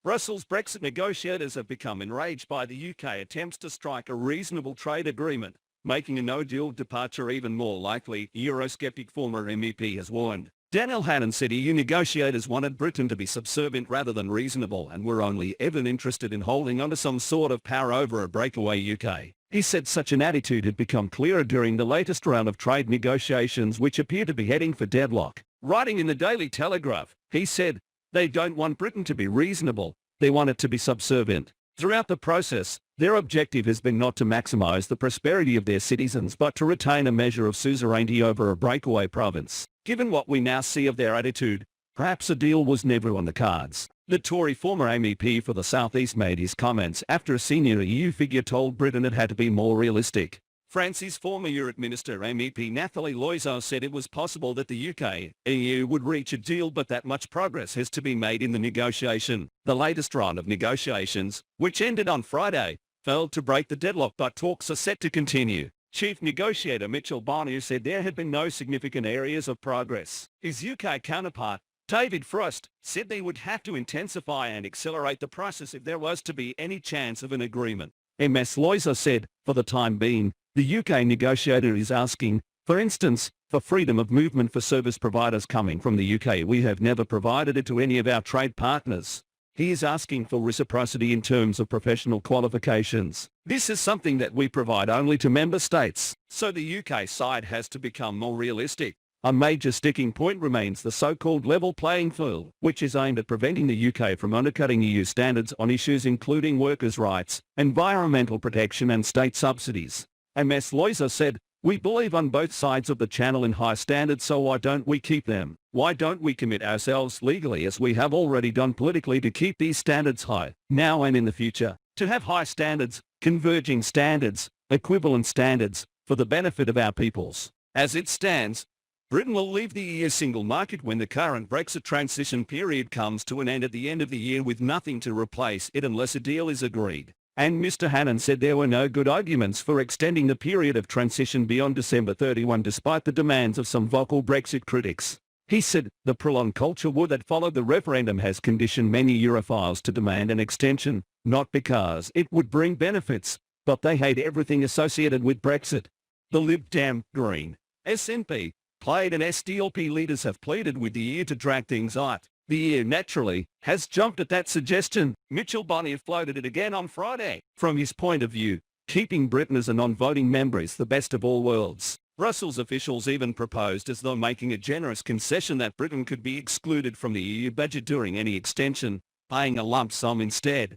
Brussels Brexit negotiators have become enraged by the UK attempts to strike a reasonable trade agreement, making a no-deal departure even more likely, Eurosceptic former MEP has warned. Daniel Hannan said EU negotiators wanted Britain to be subservient rather than reasonable and were only ever interested in holding onto some sort of power over a breakaway UK. He said such an attitude had become clearer during the latest round of trade negotiations which appear to be heading for deadlock. Writing in the Daily Telegraph, he said, "They don't want Britain to be reasonable, they want it to be subservient. Throughout the process, their objective has been not to maximise the prosperity of their citizens but to retain a measure of suzerainty over a breakaway province. Given what we now see of their attitude, perhaps a deal was never on the cards." The Tory former MEP for the South East made his comments after a senior EU figure told Britain it had to be more realistic. France's former Europe Minister MEP Nathalie Loiseau said it was possible that the UK EU would reach a deal but that much progress has to be made in the negotiation. The latest round of negotiations, which ended on Friday, failed to break the deadlock but talks are set to continue. Chief negotiator Michel Barnier said there had been no significant areas of progress. His UK counterpart, David Frost, said they would have to intensify and accelerate the process if there was to be any chance of an agreement. Ms. Loiseau said, for the time being, the UK negotiator is asking, for instance, for freedom of movement for service providers coming from the UK. We have never provided it to any of our trade partners. He is asking for reciprocity in terms of professional qualifications. This is something that we provide only to member states. So the UK side has to become more realistic. A major sticking point remains the so-called level playing field, which is aimed at preventing the UK from undercutting EU standards on issues including workers' rights, environmental protection and state subsidies. Ms. Loiseau said, "We believe on both sides of the channel in high standards, so why don't we keep them? Why don't we commit ourselves legally as we have already done politically to keep these standards high, now and in the future, to have high standards, converging standards, equivalent standards, for the benefit of our peoples." As it stands, Britain will leave the EU single market when the current Brexit transition period comes to an end at the end of the year with nothing to replace it unless a deal is agreed. And Mr. Hannan said there were no good arguments for extending the period of transition beyond December 31 despite the demands of some vocal Brexit critics. He said, "The prolonged culture war that followed the referendum has conditioned many Europhiles to demand an extension, not because it would bring benefits, but they hate everything associated with Brexit." The Lib Dem, Green, SNP, Plaid and SDLP leaders have pleaded with the EU to drag things out. The EU, naturally, has jumped at that suggestion. Michel Barnier floated it again on Friday. From his point of view, keeping Britain as a non-voting member is the best of all worlds. Brussels officials even proposed as though making a generous concession that Britain could be excluded from the EU budget during any extension, paying a lump sum instead.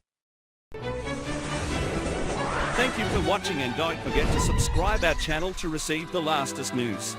Thank you for watching and don't forget to subscribe our channel to receive the latest news.